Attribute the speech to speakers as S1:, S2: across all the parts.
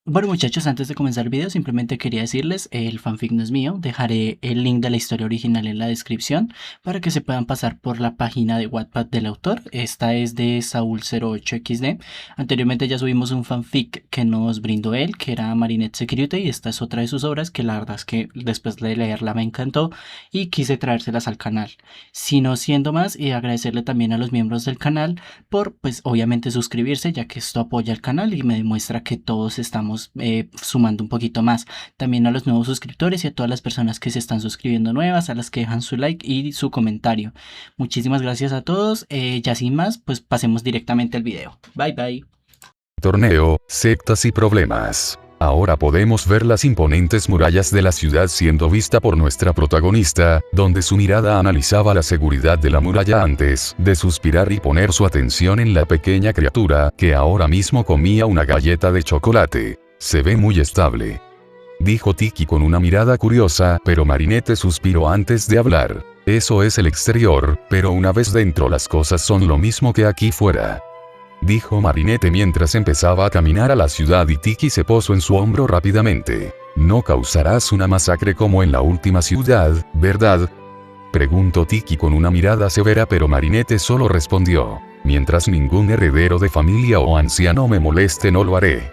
S1: Bueno muchachos, antes de comenzar el video simplemente quería decirles, el fanfic no es mío, dejaré el link de la historia original en la descripción para que se puedan pasar por la página de Wattpad del autor. Esta es de Saúl08XD. Anteriormente ya subimos un fanfic que nos brindó él, que era Marinette Security, y esta es otra de sus obras que la verdad es que después de leerla me encantó y quise traérselas al canal. Sino siendo más, y agradecerle también a los miembros del canal por, pues obviamente suscribirse, ya que esto apoya al canal y me demuestra que todos estamos sumando un poquito más. También a los nuevos suscriptores y a todas las personas que se están suscribiendo nuevas, a las que dejan su like y su comentario. Muchísimas gracias a todos. Ya sin más, pues pasemos directamente al video. Bye bye.
S2: Torneo, sectas y problemas. Ahora podemos ver las imponentes murallas de la ciudad siendo vista por nuestra protagonista, donde su mirada analizaba la seguridad de la muralla antes de suspirar y poner su atención en la pequeña criatura, que ahora mismo comía una galleta de chocolate. Se ve muy estable, dijo Tiki con una mirada curiosa, pero Marinette suspiró antes de hablar. Eso es el exterior, pero una vez dentro las cosas son lo mismo que aquí fuera, dijo Marinette mientras empezaba a caminar a la ciudad y Tiki se posó en su hombro rápidamente. No causarás una masacre como en la última ciudad, ¿verdad?, preguntó Tiki con una mirada severa, pero Marinette solo respondió: mientras ningún heredero de familia o anciano me moleste no lo haré,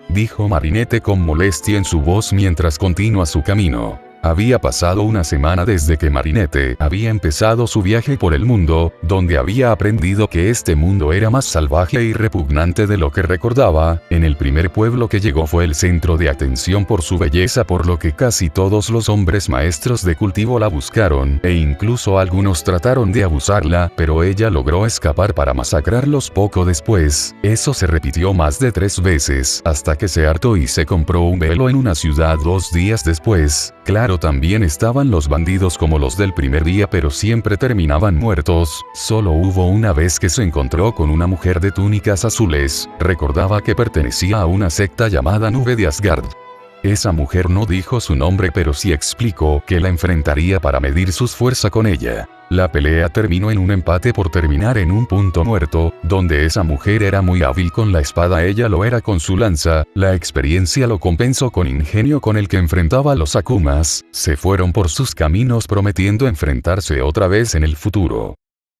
S2: dijo Marinette con molestia en su voz mientras continúa su camino. Había pasado una semana desde que Marinette había empezado su viaje por el mundo, donde había aprendido que este mundo era más salvaje y repugnante de lo que recordaba. En el primer pueblo que llegó fue el centro de atención por su belleza, por lo que casi todos los hombres maestros de cultivo la buscaron, e incluso algunos trataron de abusarla, pero ella logró escapar para masacrarlos poco después. Eso se repitió más de 3 veces, hasta que se hartó y se compró un velo en una ciudad 2 días después. Claro, también estaban los bandidos como los del primer día, pero siempre terminaban muertos. Solo hubo una vez que se encontró con una mujer de túnicas azules. Recordaba que pertenecía a una secta llamada Nube de Asgard. Esa mujer no dijo su nombre, pero sí explicó que la enfrentaría para medir sus fuerzas con ella. La pelea terminó en un empate por terminar en un punto muerto, donde esa mujer era muy hábil con la espada, ella lo era con su lanza. La experiencia lo compensó con ingenio con el que enfrentaba a los Akumas. Se fueron por sus caminos prometiendo enfrentarse otra vez en el futuro.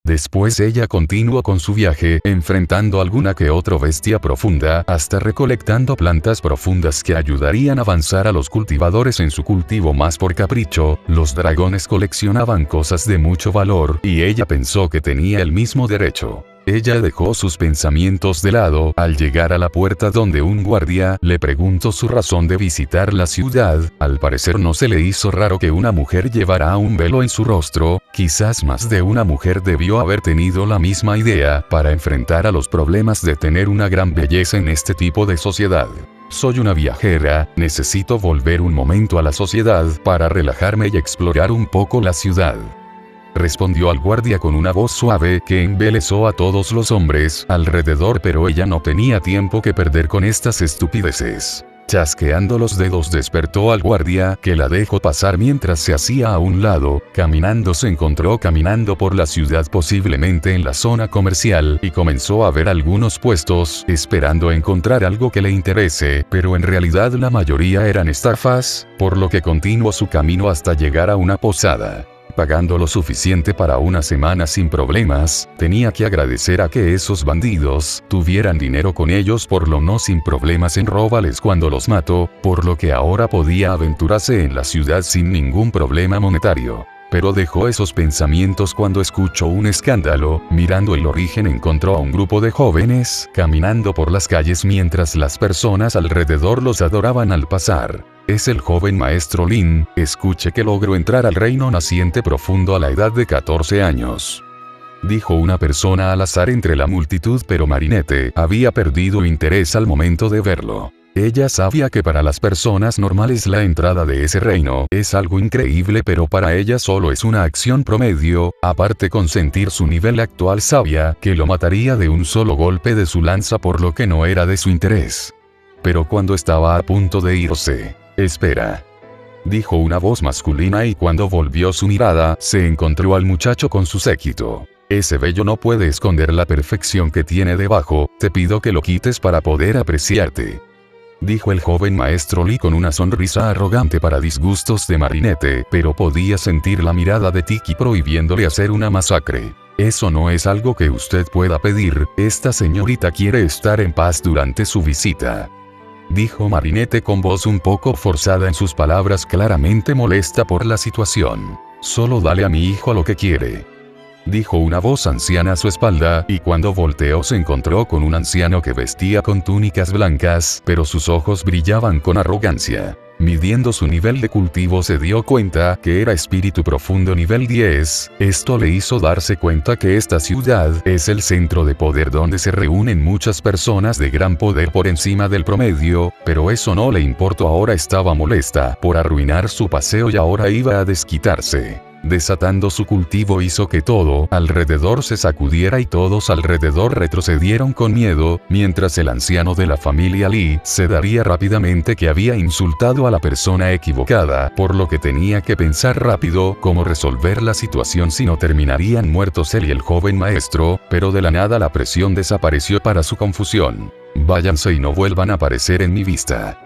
S2: Después ella continuó con su viaje, enfrentando alguna que otra bestia profunda, hasta recolectando plantas profundas que ayudarían a avanzar a los cultivadores en su cultivo más por capricho. Los dragones coleccionaban cosas de mucho valor, y ella pensó que tenía el mismo derecho. Ella dejó sus pensamientos de lado al llegar a la puerta, donde un guardia le preguntó su razón de visitar la ciudad. Al parecer no se le hizo raro que una mujer llevara un velo en su rostro. Quizás más de una mujer debió haber tenido la misma idea para enfrentar a los problemas de tener una gran belleza en este tipo de sociedad. Soy una viajera, necesito volver un momento a la sociedad para relajarme y explorar un poco la ciudad, respondió al guardia con una voz suave que embelesó a todos los hombres alrededor, pero ella no tenía tiempo que perder con estas estupideces. Chasqueando los dedos despertó al guardia, que la dejó pasar mientras se hacía a un lado. Caminando se encontró caminando por la ciudad, posiblemente en la zona comercial, y comenzó a ver algunos puestos, esperando encontrar algo que le interese, pero en realidad la mayoría eran estafas, por lo que continuó su camino hasta llegar a una posada. Pagando lo suficiente para una semana sin problemas, tenía que agradecer a que esos bandidos tuvieran dinero con ellos, por lo no sin problemas en róbales cuando los mató, por lo que ahora podía aventurarse en la ciudad sin ningún problema monetario. Pero dejó esos pensamientos cuando escuchó un escándalo. Mirando el origen, encontró a un grupo de jóvenes caminando por las calles mientras las personas alrededor los adoraban al pasar. Es el joven maestro Lin. Escuché que logró entrar al reino naciente profundo a la edad de 14 años, dijo una persona al azar entre la multitud, pero Marinette había perdido interés al momento de verlo. Ella sabía que para las personas normales la entrada de ese reino es algo increíble, pero para ella solo es una acción promedio. Aparte, con sentir su nivel actual, sabía que lo mataría de un solo golpe de su lanza, por lo que no era de su interés. Pero cuando estaba a punto de irse: espera, dijo una voz masculina, y cuando volvió su mirada, se encontró al muchacho con su séquito. Ese vello no puede esconder la perfección que tiene debajo, te pido que lo quites para poder apreciarte. dijo el joven maestro Lee con una sonrisa arrogante para disgustos de Marinette, pero podía sentir la mirada de Tiki prohibiéndole hacer una masacre. Eso no es algo que usted pueda pedir, esta señorita quiere estar en paz durante su visita. Dijo Marinette con voz un poco forzada en sus palabras, claramente molesta por la situación. Solo dale a mi hijo lo que quiere. Dijo una voz anciana a su espalda, y cuando volteó se encontró con un anciano que vestía con túnicas blancas, pero sus ojos brillaban con arrogancia. Midiendo su nivel de cultivo se dio cuenta que era espíritu profundo nivel 10, esto le hizo darse cuenta que esta ciudad es el centro de poder donde se reúnen muchas personas de gran poder por encima del promedio, pero eso no le importó, ahora estaba molesta por arruinar su paseo y ahora iba a desquitarse. Desatando su cultivo hizo que todo alrededor se sacudiera y todos alrededor retrocedieron con miedo, mientras el anciano de la familia Lee se daría rápidamente que había insultado a la persona equivocada, por lo que tenía que pensar rápido cómo resolver la situación si no terminarían muertos él y el joven maestro, pero de la nada la presión desapareció para su confusión. Váyanse y no vuelvan a aparecer en mi vista.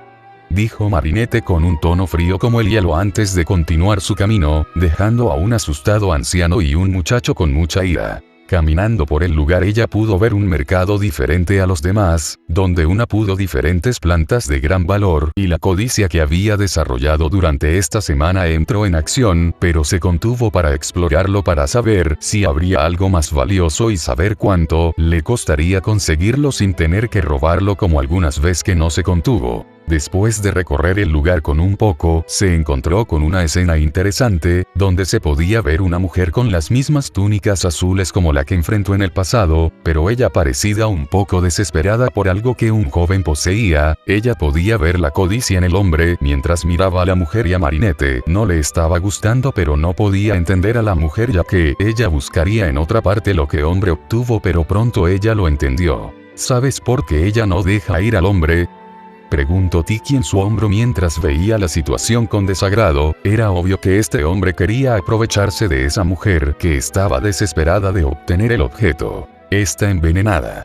S2: Dijo Marinette con un tono frío como el hielo antes de continuar su camino, dejando a un asustado anciano y un muchacho con mucha ira. Caminando por el lugar ella pudo ver un mercado diferente a los demás, donde pudo diferentes plantas de gran valor, y la codicia que había desarrollado durante esta semana entró en acción, pero se contuvo para explorarlo para saber si habría algo más valioso y saber cuánto le costaría conseguirlo sin tener que robarlo como algunas veces que no se contuvo. Después de recorrer el lugar con un poco, se encontró con una escena interesante, donde se podía ver una mujer con las mismas túnicas azules como la que enfrentó en el pasado, pero ella parecida un poco desesperada por algo que un joven poseía. Ella podía ver la codicia en el hombre mientras miraba a la mujer y a Marinette no le estaba gustando, pero no podía entender a la mujer ya que ella buscaría en otra parte lo que hombre obtuvo, pero pronto ella lo entendió. ¿Sabes por qué ella no deja ir al hombre?, preguntó Tiki en su hombro mientras veía la situación con desagrado. Era obvio que este hombre quería aprovecharse de esa mujer que estaba desesperada de obtener el objeto. Está envenenada,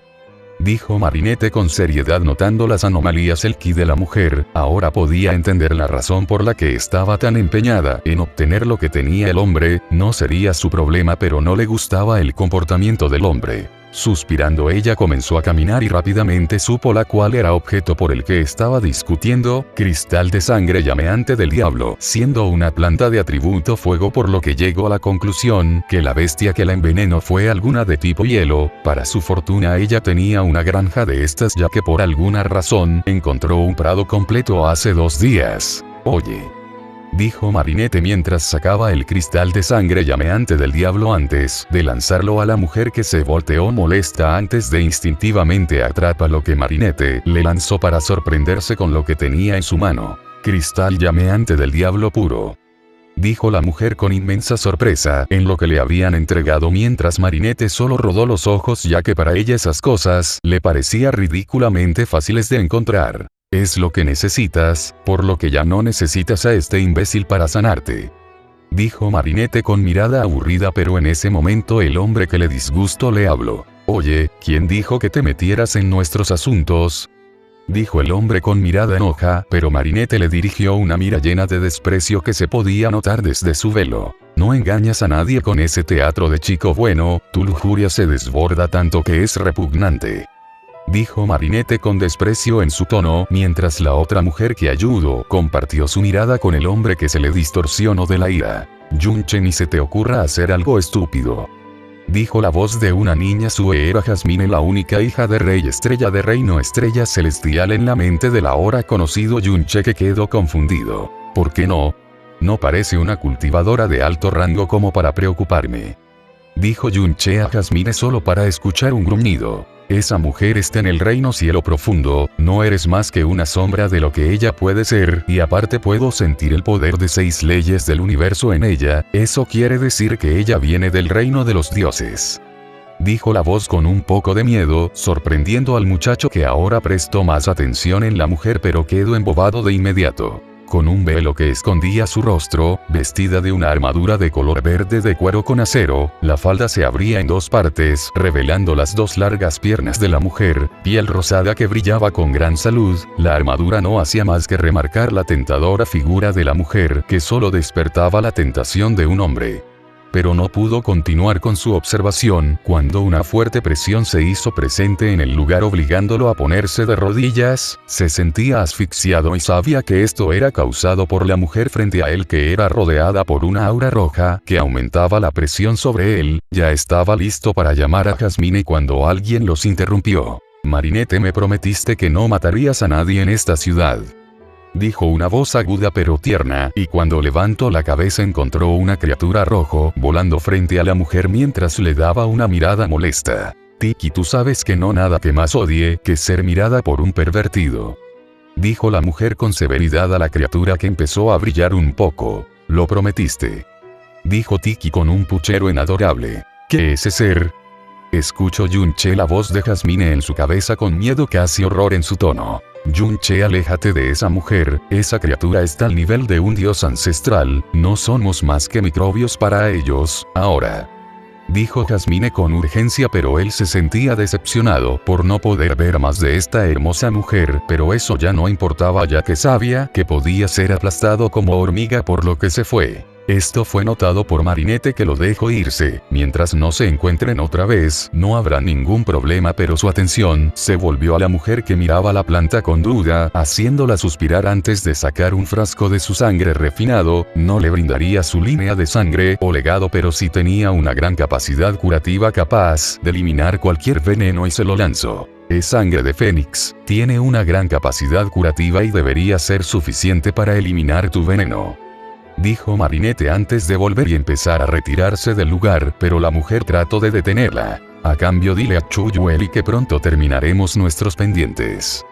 S2: dijo Marinette con seriedad, notando las anomalías el ki de la mujer. Ahora podía entender la razón por la que estaba tan empeñada en obtener lo que tenía el hombre. No sería su problema, pero no le gustaba el comportamiento del hombre. Suspirando ella comenzó a caminar y rápidamente supo la cual era objeto por el que estaba discutiendo: cristal de sangre llameante del diablo, siendo una planta de atributo fuego, por lo que llegó a la conclusión que la bestia que la envenenó fue alguna de tipo hielo. Para su fortuna ella tenía una granja de estas, ya que por alguna razón encontró un prado completo hace 2 días. Oye, dijo Marinette mientras sacaba el cristal de sangre llameante del diablo antes de lanzarlo a la mujer, que se volteó molesta antes de instintivamente atrapar lo que Marinette le lanzó para sorprenderse con lo que tenía en su mano. Cristal llameante del diablo puro, dijo la mujer con inmensa sorpresa en lo que le habían entregado, mientras Marinette solo rodó los ojos ya que para ella esas cosas le parecían ridículamente fáciles de encontrar. Es lo que necesitas, por lo que ya no necesitas a este imbécil para sanarte, dijo Marinette con mirada aburrida, pero en ese momento el hombre que le disgustó le habló. Oye, ¿quién dijo que te metieras en nuestros asuntos?, dijo el hombre con mirada enoja, pero Marinette le dirigió una mira llena de desprecio que se podía notar desde su velo. No engañas a nadie con ese teatro de chico bueno, tu lujuria se desborda tanto que es repugnante, dijo Marinette con desprecio en su tono, mientras la otra mujer que ayudó compartió su mirada con el hombre que se le distorsionó de la ira. Yunche, ni se te ocurra hacer algo estúpido, dijo la voz de una niña. Sue era Jasmine, la única hija de Rey Estrella de Reino Estrella Celestial en la mente del ahora conocido Yunche, que quedó confundido. ¿Por qué no? No parece una cultivadora de alto rango como para preocuparme, dijo Yunche a Jasmine solo para escuchar un gruñido. Esa mujer está en el reino cielo profundo, no eres más que una sombra de lo que ella puede ser, y aparte puedo sentir el poder de 6 leyes del universo en ella. Eso quiere decir que ella viene del reino de los dioses, dijo la voz con un poco de miedo, sorprendiendo al muchacho, que ahora prestó más atención en la mujer pero quedó embobado de inmediato. con un velo que escondía su rostro, vestida de una armadura de color verde de cuero con acero. La falda se abría en dos partes, revelando las dos largas piernas de la mujer, piel rosada que brillaba con gran salud. La armadura no hacía más que remarcar la tentadora figura de la mujer, que solo despertaba la tentación de un hombre. Pero no pudo continuar con su observación, cuando una fuerte presión se hizo presente en el lugar obligándolo a ponerse de rodillas. Se sentía asfixiado y sabía que esto era causado por la mujer frente a él, que era rodeada por una aura roja, que aumentaba la presión sobre él. Ya estaba listo para llamar a Jasmine cuando alguien los interrumpió. Marinette, me prometiste que no matarías a nadie en esta ciudad, dijo una voz aguda pero tierna, y cuando levantó la cabeza encontró una criatura rojo volando frente a la mujer mientras le daba una mirada molesta. Tiki, tú sabes que no nada que más odie que ser mirada por un pervertido, dijo la mujer con severidad a la criatura, que empezó a brillar un poco. Lo prometiste, dijo Tiki con un puchero inadorable. ¿Qué es ese ser? Escuchó Yunche la voz de Jasmine en su cabeza con miedo, casi horror en su tono. Yunche, aléjate de esa mujer, esa criatura está al nivel de un dios ancestral, no somos más que microbios para ellos, ahora, dijo Jasmine con urgencia, pero él se sentía decepcionado por no poder ver más de esta hermosa mujer, pero eso ya no importaba, ya que sabía que podía ser aplastado como hormiga, por lo que se fue. Esto fue notado por Marinette, que lo dejó irse. Mientras no se encuentren otra vez, no habrá ningún problema, pero su atención se volvió a la mujer, que miraba la planta con duda, haciéndola suspirar antes de sacar un frasco de su sangre refinado. No le brindaría su línea de sangre o legado, pero sí tenía una gran capacidad curativa, capaz de eliminar cualquier veneno, y se lo lanzó. Es sangre de Fénix, tiene una gran capacidad curativa y debería ser suficiente para eliminar tu veneno, dijo Marinette antes de volver y empezar a retirarse del lugar, pero la mujer trató de detenerla. A cambio, dile a Chuyueli que pronto terminaremos nuestros pendientes,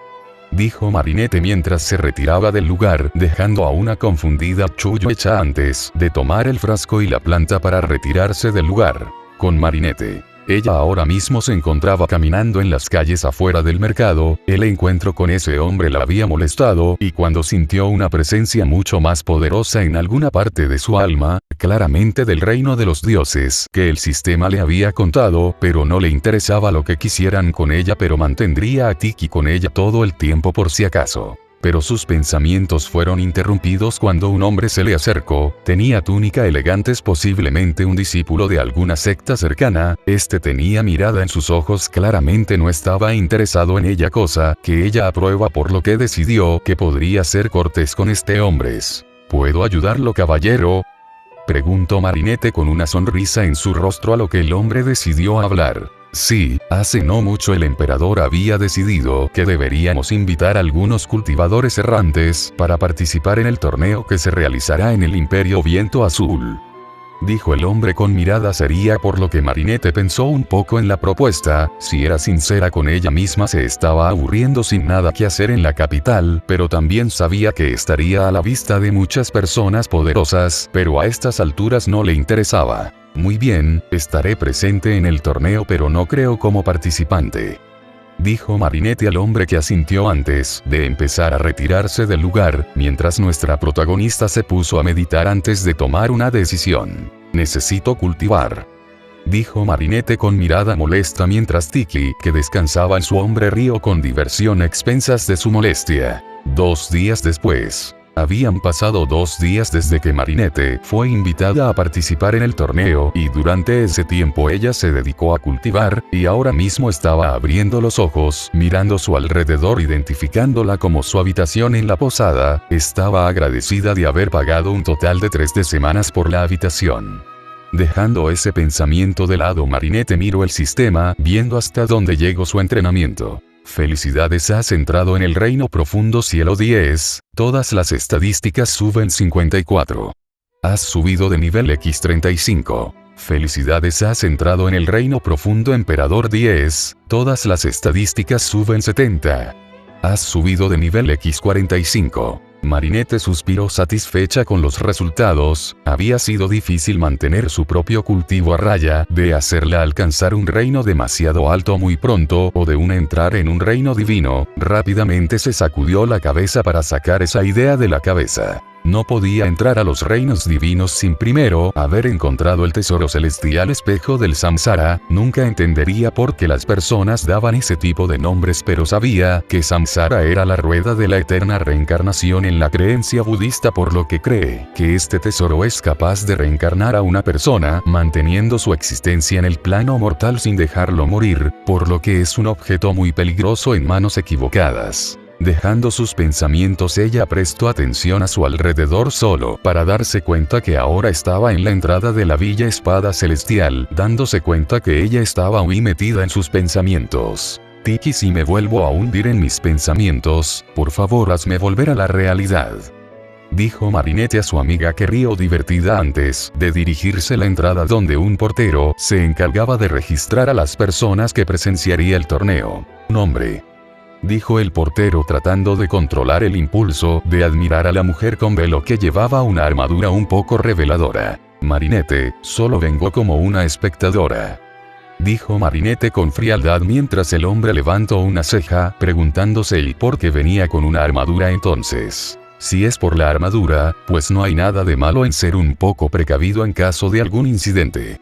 S2: dijo Marinette mientras se retiraba del lugar, dejando a una confundida Chuyu hecha antes de tomar el frasco y la planta para retirarse del lugar. Con Marinette, ella ahora mismo se encontraba caminando en las calles afuera del mercado. El encuentro con ese hombre la había molestado, y cuando sintió una presencia mucho más poderosa en alguna parte de su alma, claramente del reino de los dioses, que el sistema le había contado, pero no le interesaba lo que quisieran con ella, pero mantendría a Tiki con ella todo el tiempo por si acaso. Pero sus pensamientos fueron interrumpidos cuando un hombre se le acercó. Tenía túnica elegantes, posiblemente un discípulo de alguna secta cercana. Este tenía mirada en sus ojos, claramente no estaba interesado en ella, cosa que ella aprueba, por lo que decidió que podría ser cortés con este hombre. ¿Puedo ayudarlo, caballero?, preguntó Marinette con una sonrisa en su rostro, a lo que el hombre decidió hablar. Sí, hace no mucho el emperador había decidido que deberíamos invitar a algunos cultivadores errantes para participar en el torneo que se realizará en el Imperio Viento Azul, dijo el hombre con mirada seria, por lo que Marinette pensó un poco en la propuesta. Si era sincera con ella misma, se estaba aburriendo sin nada que hacer en la capital, pero también sabía que estaría a la vista de muchas personas poderosas, pero a estas alturas no le interesaba. Muy bien, estaré presente en el torneo, pero no creo como participante, dijo Marinette al hombre, que asintió antes de empezar a retirarse del lugar, mientras nuestra protagonista se puso a meditar antes de tomar una decisión. Necesito cultivar, dijo Marinette con mirada molesta, mientras Tiki, que descansaba en su hombro, rió con diversión a expensas de su molestia. 2 días después. Habían pasado 2 días desde que Marinette fue invitada a participar en el torneo, y durante ese tiempo ella se dedicó a cultivar, y ahora mismo estaba abriendo los ojos, mirando a su alrededor, identificándola como su habitación en la posada. Estaba agradecida de haber pagado un total de 3 semanas por la habitación. Dejando ese pensamiento de lado, Marinette miró el sistema, viendo hasta dónde llegó su entrenamiento. Felicidades, has entrado en el reino profundo cielo 10, todas las estadísticas suben 54. Has subido de nivel X35. Felicidades, has entrado en el reino profundo emperador 10, todas las estadísticas suben 70. Has subido de nivel X45. Marinette suspiró satisfecha con los resultados. Había sido difícil mantener su propio cultivo a raya, de hacerla alcanzar un reino demasiado alto muy pronto o de una entrar en un reino divino. Rápidamente se sacudió la cabeza para sacar esa idea de la cabeza. No podía entrar a los reinos divinos sin primero haber encontrado el tesoro celestial espejo del samsara. Nunca entendería por qué las personas daban ese tipo de nombres, pero sabía que samsara era la rueda de la eterna reencarnación en la creencia budista, por lo que cree que este tesoro es capaz de reencarnar a una persona, manteniendo su existencia en el plano mortal sin dejarlo morir, por lo que es un objeto muy peligroso en manos equivocadas. Dejando sus pensamientos, ella prestó atención a su alrededor solo para darse cuenta que ahora estaba en la entrada de la Villa Espada Celestial, dándose cuenta que ella estaba muy metida en sus pensamientos. Tiki, si me vuelvo a hundir en mis pensamientos, por favor hazme volver a la realidad, dijo Marinette a su amiga, que rió divertida antes de dirigirse a la entrada donde un portero se encargaba de registrar a las personas que presenciaría el torneo. «Nombre», dijo el portero tratando de controlar el impulso de admirar a la mujer con velo que llevaba una armadura un poco reveladora. «Marinette, solo vengo como una espectadora», dijo Marinette con frialdad mientras el hombre levantó una ceja, preguntándose el por qué venía con una armadura entonces. Si es por la armadura, pues no hay nada de malo en ser un poco precavido en caso de algún incidente,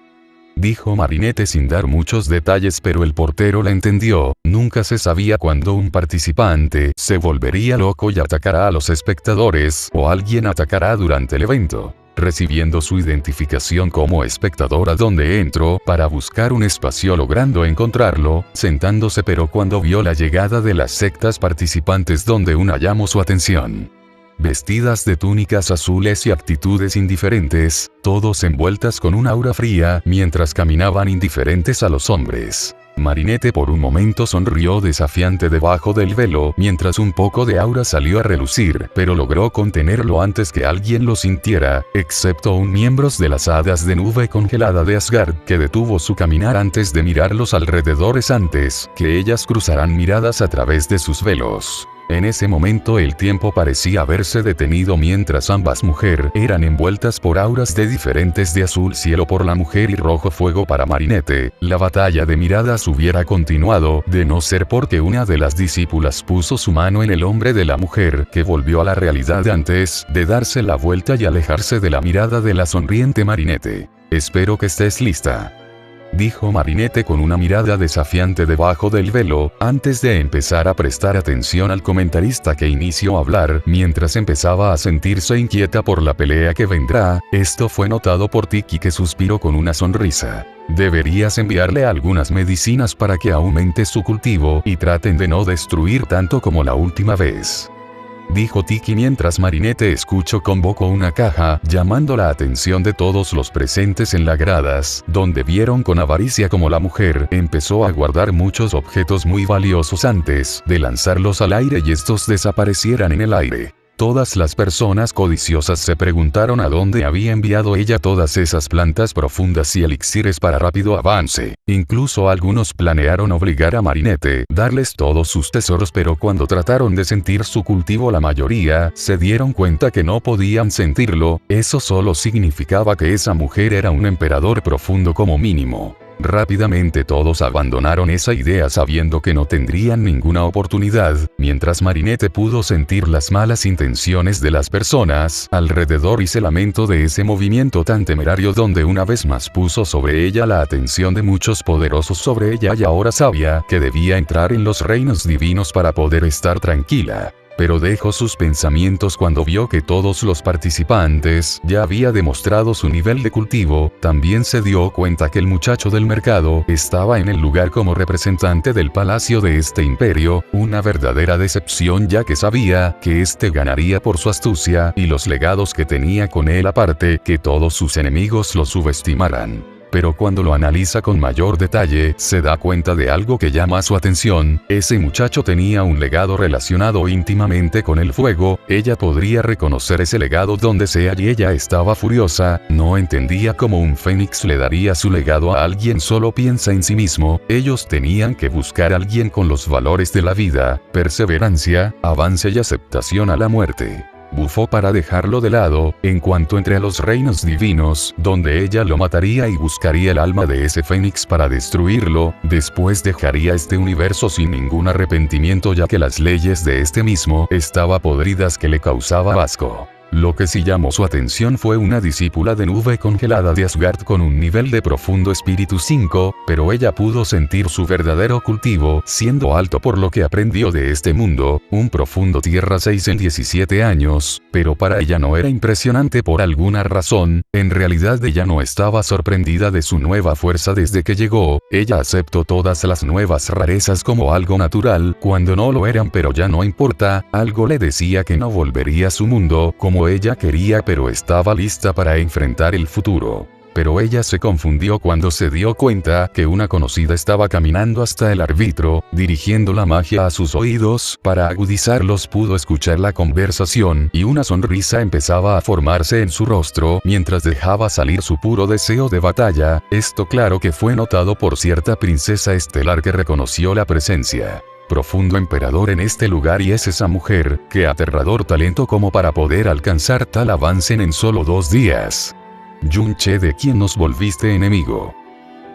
S2: dijo Marinette sin dar muchos detalles, pero el portero la entendió. Nunca se sabía cuándo un participante se volvería loco y atacará a los espectadores, o alguien atacará durante el evento. Recibiendo su identificación como espectadora donde entró para buscar un espacio, logrando encontrarlo, sentándose, pero cuando vio la llegada de las sectas participantes donde una llamó su atención. Vestidas de túnicas azules y actitudes indiferentes, todos envueltas con un aura fría, mientras caminaban indiferentes a los hombres. Marinette por un momento sonrió desafiante debajo del velo, mientras un poco de aura salió a relucir, pero logró contenerlo antes que alguien lo sintiera, excepto un miembro de las hadas de nube congelada de Asgard, que detuvo su caminar antes de mirar los alrededores antes que ellas cruzaran miradas a través de sus velos. En ese momento el tiempo parecía haberse detenido mientras ambas mujeres eran envueltas por auras de diferentes, de azul cielo por la mujer y rojo fuego para Marinette. La batalla de miradas hubiera continuado, de no ser porque una de las discípulas puso su mano en el hombro de la mujer, que volvió a la realidad antes de darse la vuelta y alejarse de la mirada de la sonriente Marinette. «Espero que estés lista», dijo Marinette con una mirada desafiante debajo del velo, antes de empezar a prestar atención al comentarista que inició a hablar, mientras empezaba a sentirse inquieta por la pelea que vendrá. Esto fue notado por Tiki, que suspiró con una sonrisa. «Deberías enviarle algunas medicinas para que aumente su cultivo y traten de no destruir tanto como la última vez», dijo Tiki mientras Marinette escuchó convocó una caja, llamando la atención de todos los presentes en las gradas, donde vieron con avaricia como la mujer empezó a guardar muchos objetos muy valiosos antes de lanzarlos al aire y estos desaparecieran en el aire. Todas las personas codiciosas se preguntaron a dónde había enviado ella todas esas plantas profundas y elixires para rápido avance. Incluso algunos planearon obligar a Marinette, darles todos sus tesoros, pero cuando trataron de sentir su cultivo la mayoría se dieron cuenta que no podían sentirlo. Eso solo significaba que esa mujer era un emperador profundo como mínimo. Rápidamente todos abandonaron esa idea sabiendo que no tendrían ninguna oportunidad, mientras Marinette pudo sentir las malas intenciones de las personas alrededor y se lamentó de ese movimiento tan temerario donde una vez más puso sobre ella la atención de muchos poderosos sobre ella, y ahora sabía que debía entrar en los reinos divinos para poder estar tranquila. Pero dejó sus pensamientos cuando vio que todos los participantes ya había demostrado su nivel de cultivo. También se dio cuenta que el muchacho del mercado estaba en el lugar como representante del palacio de este imperio, una verdadera decepción ya que sabía que este ganaría por su astucia y los legados que tenía con él, aparte que todos sus enemigos lo subestimaran. Pero cuando lo analiza con mayor detalle, se da cuenta de algo que llama su atención. Ese muchacho tenía un legado relacionado íntimamente con el fuego. Ella podría reconocer ese legado donde sea y ella estaba furiosa. No entendía cómo un fénix le daría su legado a alguien solo piensa en sí mismo. Ellos tenían que buscar a alguien con los valores de la vida, perseverancia, avance y aceptación a la muerte. bufó para dejarlo de lado, en cuanto entre a los reinos divinos, donde ella lo mataría y buscaría el alma de ese fénix para destruirlo, después dejaría este universo sin ningún arrepentimiento ya que las leyes de este mismo estaba podridas que le causaba asco. Lo que sí llamó su atención fue una discípula de nube congelada de Asgard con un nivel de profundo espíritu 5, pero ella pudo sentir su verdadero cultivo, siendo alto por lo que aprendió de este mundo, un profundo tierra 6 en 17 años, pero para ella no era impresionante por alguna razón, en realidad ella no estaba sorprendida de su nueva fuerza desde que llegó, ella aceptó todas las nuevas rarezas como algo natural, cuando no lo eran pero ya no importa, algo le decía que no volvería a su mundo, como ella quería pero estaba lista para enfrentar el futuro. Pero ella se confundió cuando se dio cuenta que una conocida estaba caminando hasta el árbitro, dirigiendo la magia a sus oídos, para agudizarlos pudo escuchar la conversación y una sonrisa empezaba a formarse en su rostro mientras dejaba salir su puro deseo de batalla, esto claro que fue notado por cierta princesa estelar que reconoció la presencia. Profundo emperador en este lugar y es esa mujer, que aterrador talento como para poder alcanzar tal avance en solo 2 días. Yunche, ¿de quién nos volviste enemigo?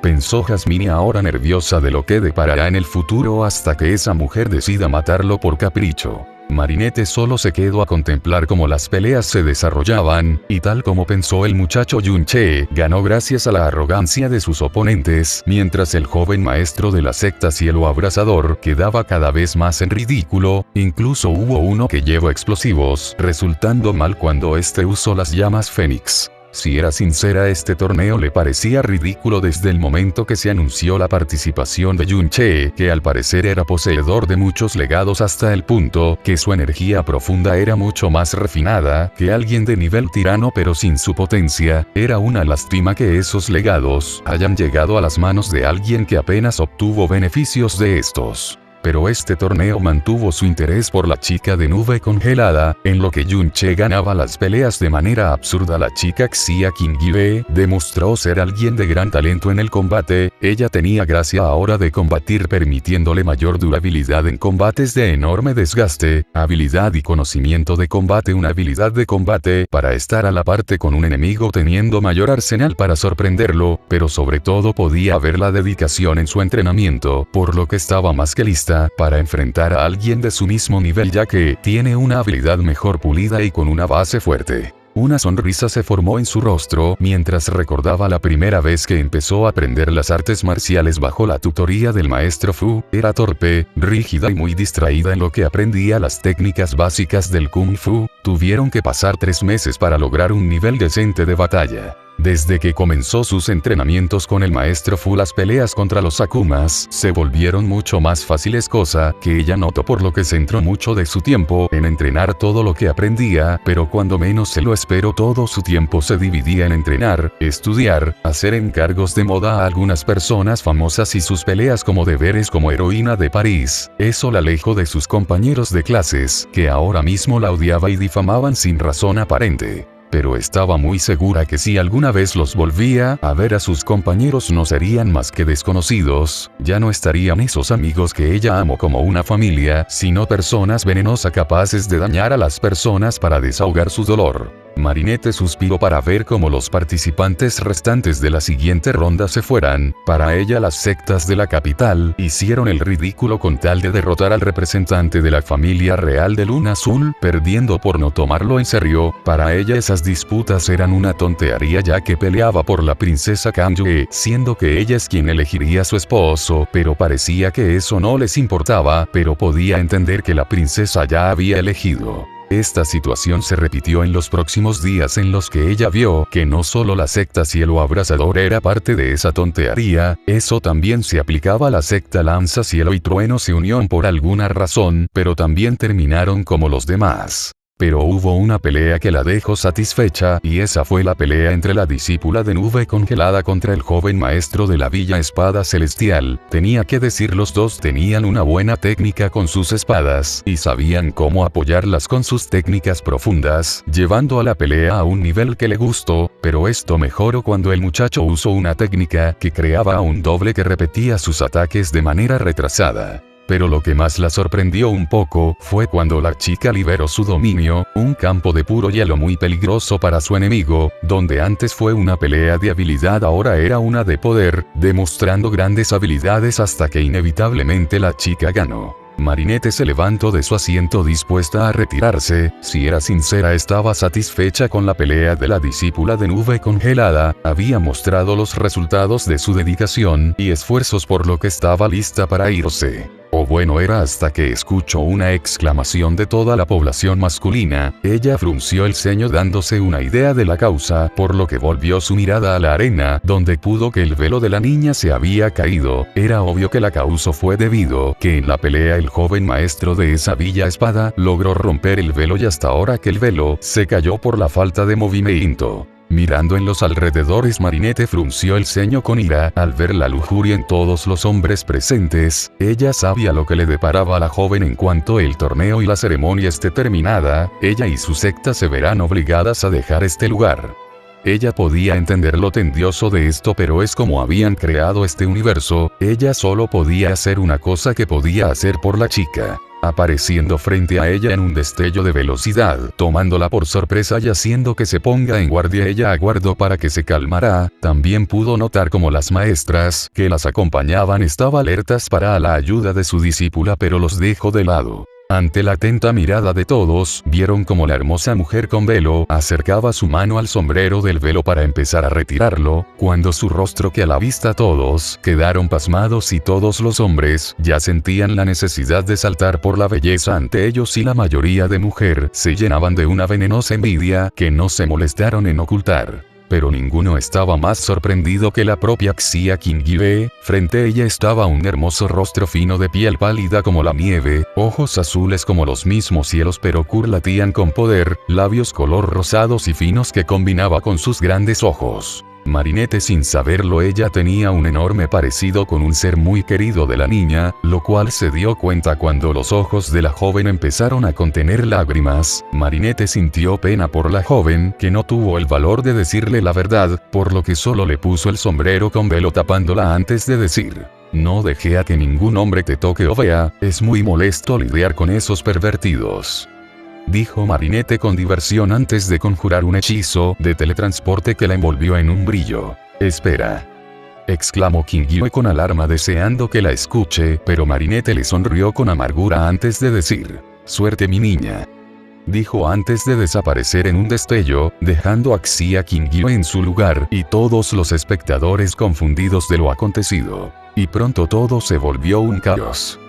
S2: Pensó Jasmine ahora nerviosa de lo que deparará en el futuro hasta que esa mujer decida matarlo por capricho. Marinette solo se quedó a contemplar cómo las peleas se desarrollaban, y tal como pensó el muchacho Yunche, ganó gracias a la arrogancia de sus oponentes, mientras el joven maestro de la secta Cielo Abrasador quedaba cada vez más en ridículo, incluso hubo uno que llevó explosivos, resultando mal cuando este usó las llamas Fénix. Si era sincera, este torneo le parecía ridículo desde el momento que se anunció la participación de Yunche, que al parecer era poseedor de muchos legados hasta el punto que su energía profunda era mucho más refinada que alguien de nivel tirano pero sin su potencia. Era una lástima que esos legados hayan llegado a las manos de alguien que apenas obtuvo beneficios de estos. Pero este torneo mantuvo su interés por la chica de nube congelada, en lo que Yunche ganaba las peleas de manera absurda. La chica Xia Qingye demostró ser alguien de gran talento en el combate, ella tenía gracia ahora de combatir permitiéndole mayor durabilidad en combates de enorme desgaste, habilidad y conocimiento de combate, una habilidad de combate para estar a la parte con un enemigo teniendo mayor arsenal para sorprenderlo, pero sobre todo podía ver la dedicación en su entrenamiento, por lo que estaba más que lista para enfrentar a alguien de su mismo nivel ya que tiene una habilidad mejor pulida y con una base fuerte. Una sonrisa se formó en su rostro mientras recordaba la primera vez que empezó a aprender las artes marciales bajo la tutoría del maestro Fu. Era torpe, rígida y muy distraída en lo que aprendía las técnicas básicas del Kung Fu. Tuvieron que pasar 3 meses para lograr un nivel decente de batalla. Desde que comenzó sus entrenamientos con el maestro Fu, las peleas contra los Akumas se volvieron mucho más fáciles, cosa que ella notó, por lo que centró mucho de su tiempo en entrenar todo lo que aprendía, pero cuando menos se lo esperó todo su tiempo se dividía en entrenar, estudiar, hacer encargos de moda a algunas personas famosas y sus peleas como deberes como heroína de París. Eso la alejó de sus compañeros de clases, que ahora mismo la odiaban y difamaban sin razón aparente. Pero estaba muy segura que si alguna vez los volvía a ver a sus compañeros no serían más que desconocidos, ya no estarían esos amigos que ella amó como una familia, sino personas venenosas capaces de dañar a las personas para desahogar su dolor. Marinette suspiró para ver cómo los participantes restantes de la siguiente ronda se fueran. Para ella las sectas de la capital hicieron el ridículo con tal de derrotar al representante de la familia real de Luna Azul, perdiendo por no tomarlo en serio. Para ella esas disputas eran una tontería ya que peleaba por la princesa Kangye, siendo que ella es quien elegiría a su esposo, pero parecía que eso no les importaba, pero podía entender que la princesa ya había elegido. Esta situación se repitió en los próximos días en los que ella vio que no solo la secta Cielo Abrasador era parte de esa tontería, eso también se aplicaba a la secta Lanza Cielo y Trueno. Se unieron por alguna razón, pero también terminaron como los demás. Pero hubo una pelea que la dejó satisfecha, y esa fue la pelea entre la discípula de nube congelada contra el joven maestro de la Villa Espada Celestial. Tenía que decir, los dos tenían una buena técnica con sus espadas, y sabían cómo apoyarlas con sus técnicas profundas, llevando a la pelea a un nivel que le gustó, pero esto mejoró cuando el muchacho usó una técnica que creaba a un doble que repetía sus ataques de manera retrasada. Pero lo que más la sorprendió un poco fue cuando la chica liberó su dominio, un campo de puro hielo muy peligroso para su enemigo, donde antes fue una pelea de habilidad ahora era una de poder, demostrando grandes habilidades hasta que inevitablemente la chica ganó. Marinette se levantó de su asiento dispuesta a retirarse, si era sincera estaba satisfecha con la pelea de la discípula de nube congelada, había mostrado los resultados de su dedicación y esfuerzos por lo que estaba lista para irse. O bueno era hasta que escuchó una exclamación de toda la población masculina, ella frunció el ceño dándose una idea de la causa, por lo que volvió su mirada a la arena, donde pudo que el velo de la niña se había caído, era obvio que la causa fue debido, que en la pelea el joven maestro de esa villa espada, logró romper el velo y hasta ahora que el velo, se cayó por la falta de movimiento. Mirando en los alrededores Marinette frunció el ceño con ira, al ver la lujuria en todos los hombres presentes, ella sabía lo que le deparaba a la joven en cuanto el torneo y la ceremonia esté terminada, ella y su secta se verán obligadas a dejar este lugar. Ella podía entender lo tedioso de esto pero es como habían creado este universo, ella solo podía hacer una cosa que podía hacer por la chica. Apareciendo frente a ella en un destello de velocidad, tomándola por sorpresa y haciendo que se ponga en guardia ella aguardó para que se calmara, también pudo notar como las maestras que las acompañaban estaban alertas para la ayuda de su discípula pero los dejó de lado. Ante la atenta mirada de todos, vieron como la hermosa mujer con velo acercaba su mano al sombrero del velo para empezar a retirarlo, cuando su rostro que a la vista todos quedaron pasmados y todos los hombres ya sentían la necesidad de saltar por la belleza ante ellos y la mayoría de mujer se llenaban de una venenosa envidia que no se molestaron en ocultar. Pero ninguno estaba más sorprendido que la propia Xia Qingye, frente a ella estaba un hermoso rostro fino de piel pálida como la nieve, ojos azules como los mismos cielos pero latían con poder, labios color rosados y finos que combinaba con sus grandes ojos. Marinette sin saberlo ella tenía un enorme parecido con un ser muy querido de la niña, lo cual se dio cuenta cuando los ojos de la joven empezaron a contener lágrimas. Marinette sintió pena por la joven, que no tuvo el valor de decirle la verdad, por lo que solo le puso el sombrero con velo tapándola antes de decir: no deje a que ningún hombre te toque o vea, es muy molesto lidiar con esos pervertidos. Dijo Marinette con diversión antes de conjurar un hechizo de teletransporte que la envolvió en un brillo. Espera, exclamó Qingye con alarma deseando que la escuche, pero Marinette le sonrió con amargura antes de decir: suerte mi niña. Dijo antes de desaparecer en un destello, dejando a Xia Qingye en su lugar y todos los espectadores confundidos de lo acontecido. Y pronto todo se volvió un caos.